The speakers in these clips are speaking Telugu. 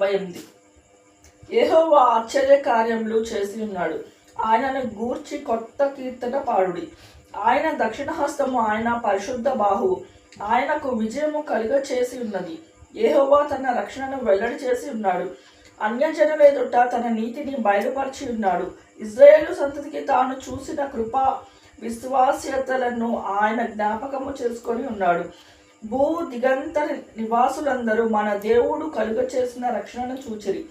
48 యెహోవా ఆశ్చర్య కార్యములు చేసి ఉన్నాడు, ఆయనను గూర్చి కొత్త కీర్తన పాడుడి. ఆయన దక్షిణ హస్తము, ఆయన పరిశుద్ధ బాహువు ఆయనకు విజయము కలుగ చేసి ఉన్నది. యెహోవా తన రక్షణను వెల్లడి చేసి ఉన్నాడు, అన్యజనుల ఎదుట తన నీతిని బయలుపరిచి ఉన్నాడు. ఇశ్రాయేలు సంతతికి తాను చూసిన కృపా విశ్వాస్యతలను ఆయన జ్ఞాపకము చేసుకొని ఉన్నాడు. భూ దిగంత నివాసులందరూ మన దేవుడు కలుగ చేసిన రక్షణను చూచిరి.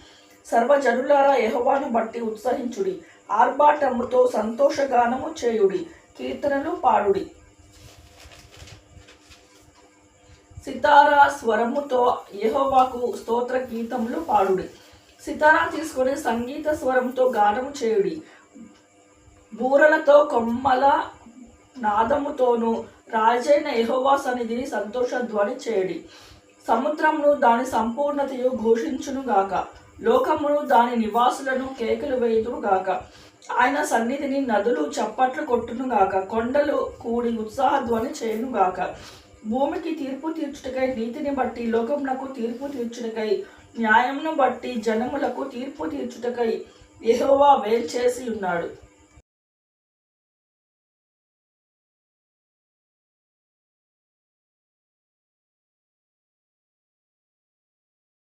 సర్వజనులారా యెహోవాను బట్టి ఉత్సహించుడి, ఆర్భాటముతో సంతోషగానము చేయుడి, కీర్తనలు పాడుడి. సితారా స్వరముతో యెహోవాకు స్తోత్ర గీతములు పాడుడి. సితారా తీసుకొని సంగీత స్వరంతో గానము చేయుడి. బూరలతో కొమ్మల నాదముతోనూ రాజైన యెహోవా సన్నిధిని సంతోష ధ్వని చేయుడి. సముద్రమును దాని సంపూర్ణతయు ఘోషించునుగాక, లోకమును దాని నివాసులను కేకలు వేయుదురుగాక. ఆయన సన్నిధిని నదులు చప్పట్లు కొట్టునుగాక, కొండలు కూడి ఉత్సాహ ధ్వని చేయునుగాక. భూమికి తీర్పు తీర్చుటకై, నీతిని బట్టి లోకమునకు తీర్పు తీర్చుటకై, న్యాయమును బట్టి జనములకు తీర్పు తీర్చుటకై యెహోవా వేల్చేసి ఉన్నాడు.